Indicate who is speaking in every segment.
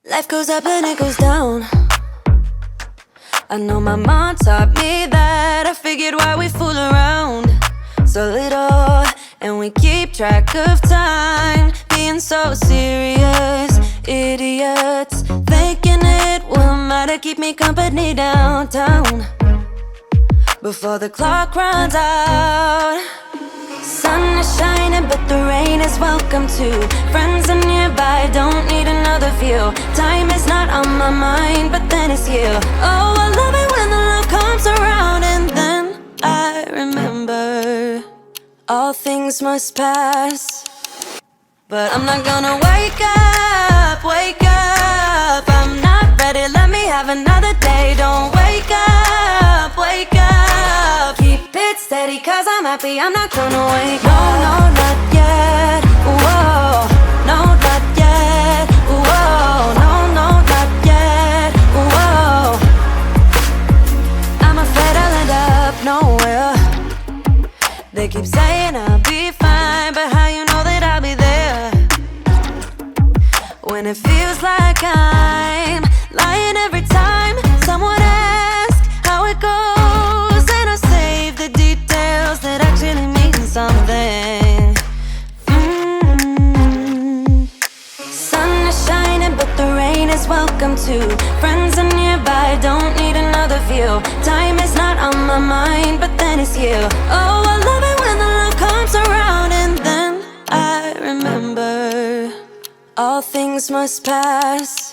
Speaker 1: Life goes up and it goes down. I know my mom taught me that. I figured why we fool around so little, and we keep track of time, being so serious. Idiots thinking it will matter, keep me company downtown before the clock runs out. Sun is shining, but the rain is welcome too. Friends are nearby, don't need another view. Time is not on my mind, but then it's you. Oh, I love it when the love comes around, and then I remember all things must pass. But I'm not gonna wake up, wake up. I'm not ready, let me have another day. Don't wake up, wake up. Keep it steady, cause I'm happy, I'm not gonna wake up. No, no, not yet, whoa. No, not yet, whoa. No, no, not yet, whoa. I'm afraid I'll end up nowhere. They keep saying I'll be fine, but how you know that I'll be there when it feels like I'm lying every time someone asks how it goes, and I save the details that actually mean something. Sun is shining, but the rain is welcome too. Friends are nearby, don't need another view. Time is not on my mind, but then it's you. Oh, I love it when the love comes around, and then I remember all things must pass.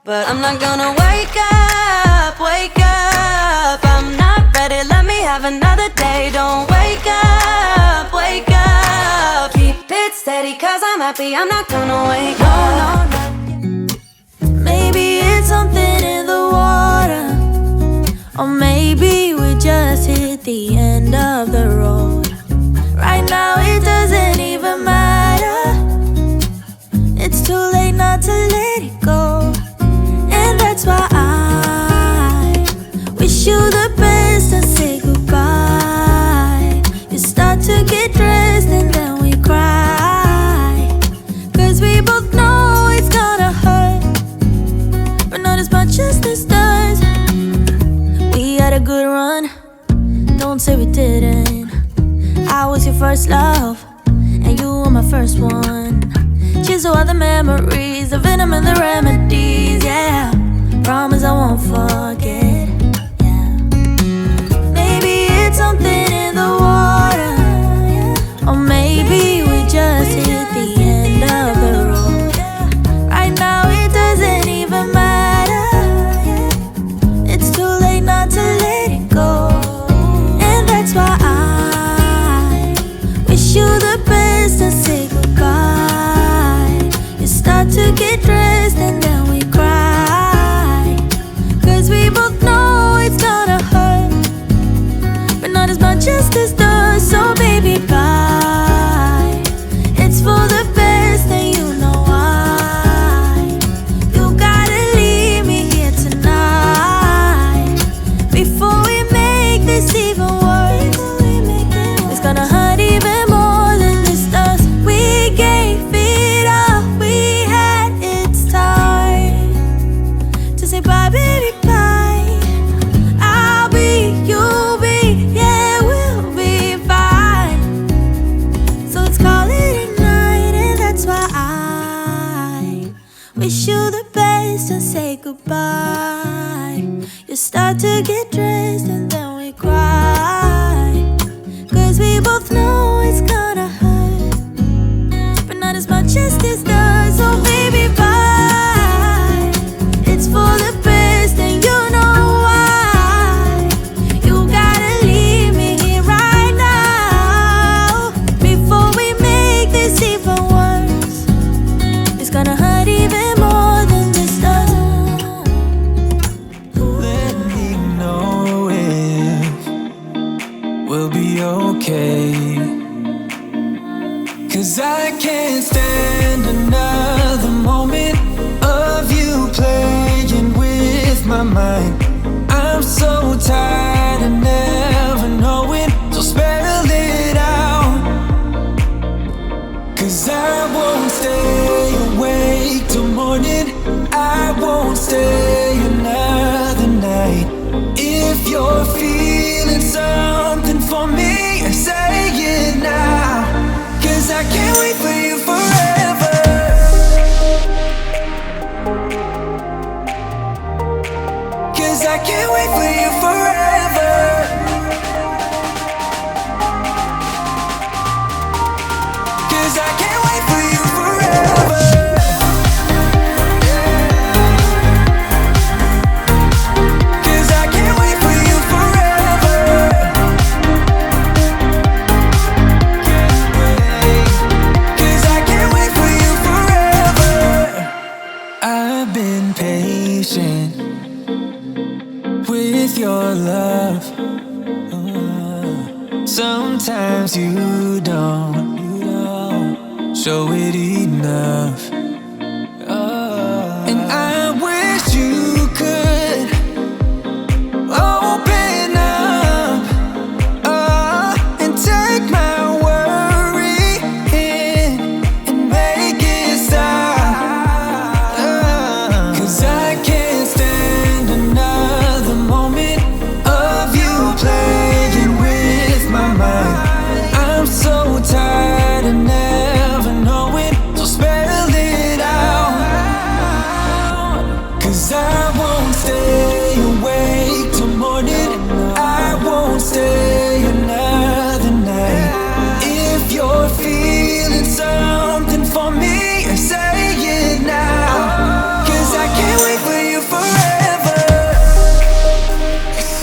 Speaker 1: But I'm not gonna wake up, wake up. I'm not ready, let me have another day. Don't wake up, wake up. Keep it steady, cause I'm happy, I'm not gonna wake up.
Speaker 2: Maybe it's something in the water, or maybe we just hit the end of the road. Right now it doesn't even matter. It's too late not to let it go, and that's why I wish you the best and say goodbye. You start to get dressed and then we cry, cause we both know it's gonna hurt, but not as much as this does. We had a good run, don't say we didn't. I was your first love, and you were my first one. Cheers to all the memories, the venom and the remedies, yeah. Promise I won't forget, yeah. Maybe it's something in the water, or maybe we just hit the end of the road. Right now it doesn't even matter. It's too late not to let it go, and that's why I wish you the best and say goodbye. You start to get dressed and then we cry, cause we both know it's gonna hurt, but not as much as this does. So baby, bye. It's for the best and you know why. You gotta leave me here tonight before we make this even worse. It's gonna hurt even more than this does. We gave it all we had, it's time to say bye, baby, bye. I'll be, you'll be, yeah, we'll be fine. So let's call it a night, and that's why I wish you the best and say goodbye. You start to get dressed and then we cry, cause we both know it's gonna hurt, but not as much as this does. So baby, bye. It's for the best and you know why. You gotta leave me here right now before we make this even worse. It's gonna hurt even more than this does.
Speaker 3: Let me know when I've been patient with your love. Sometimes you don't show it enough. And I wish you could open up, and take my worry in and make it stop. 'Cause I can't stand another moment of you playing with my mind. I'm so tired of never knowing, so spell it out. 'Cause I won't stay awake till morning. I won't stay another night. If you're feeling something for me, say it now. 'Cause I can't wait for you forever.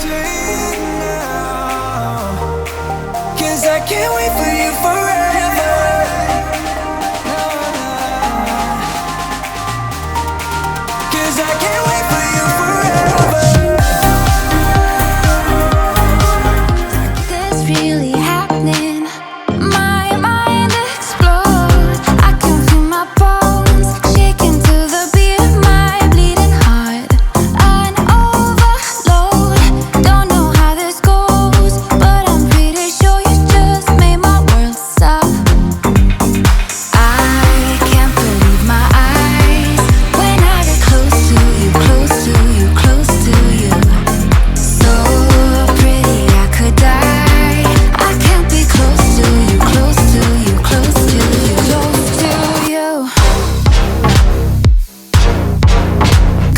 Speaker 3: Say it now. 'Cause I can't wait for you forever. 'Cause I can't wait for you forever.
Speaker 2: What's really happening? My mind explodes. I can feel my bones shaking to the beat of my bleeding heart. An overload. Don't know how this goes, but I'm pretty sure you just made my world stop. I can't believe my eyes when I get close to you, close to you, close to you. So pretty I could die. I can't be close to you, close to you, close to you, close to you.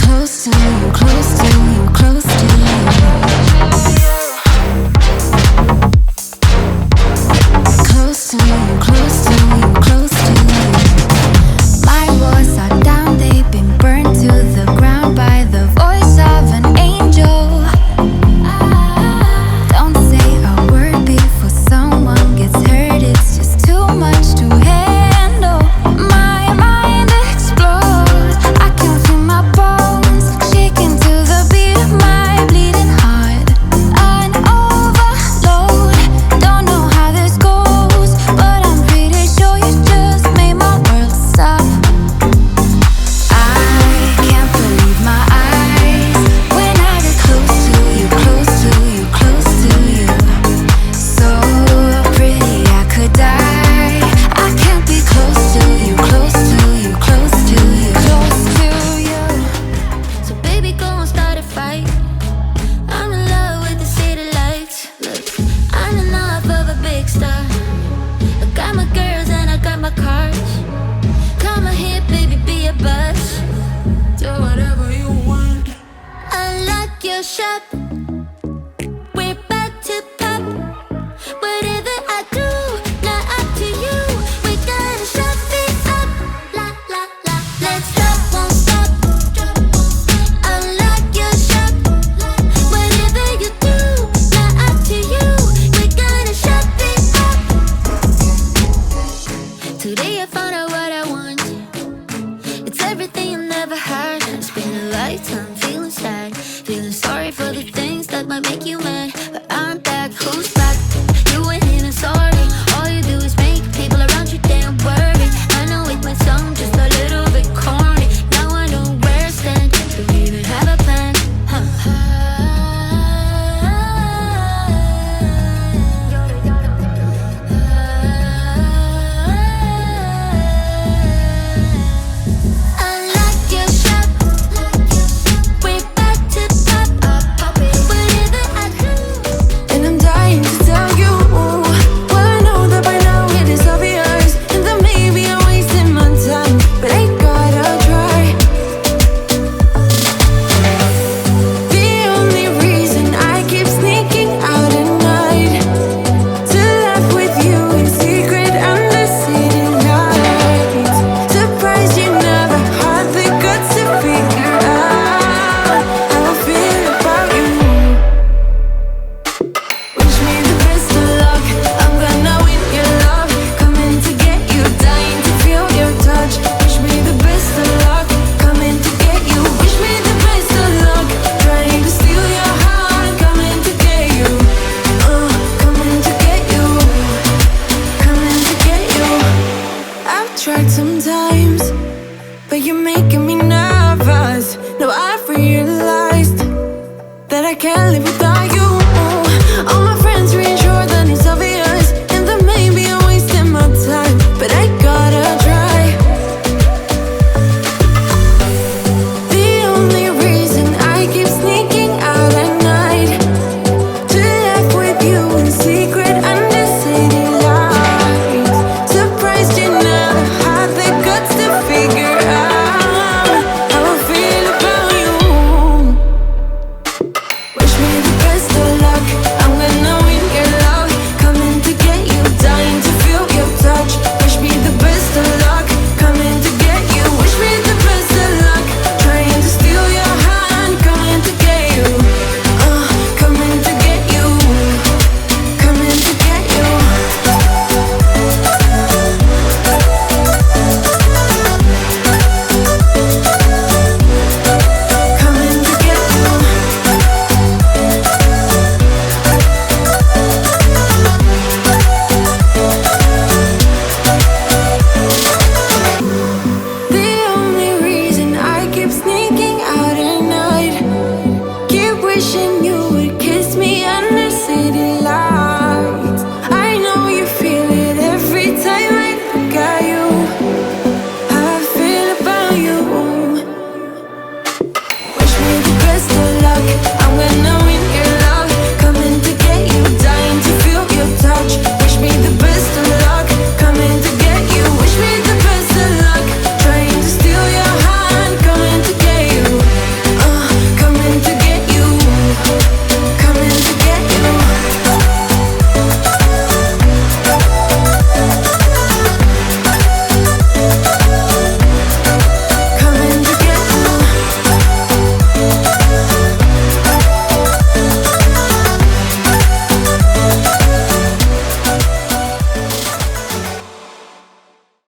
Speaker 2: Close to you, close to you, close to you. Close to you, close to you, close to you. My walls are down, they've been burned to the ground by the voice of an angel. Don't say a word before someone gets hurt, it's just too much to handle. My mind explodes. I can feel my bones shaking to the beat of my bleeding heart. An overload. Don't know how this goes, but I'm pretty sure you just made my world stop. I can't believe my eyes when I get close to you, close to you, close to you. So pretty I could die. I can't be close to you, close to you, close to you, close to you. So baby, go and start a fight. I'm in love with the city lights. Look, I'm enough of a big star. I got my girls and I got my cars. Come on here, baby, be a buzz. Do whatever you want. Unlock your shop. We're about to pop. Whatever I do, not up to you. We gotta shut it up. La la la. Let's drop, won't stop. Unlock your shop. Whatever you do, not up to you. We gotta shut it up. Today I found out what I want. It's everything you never had.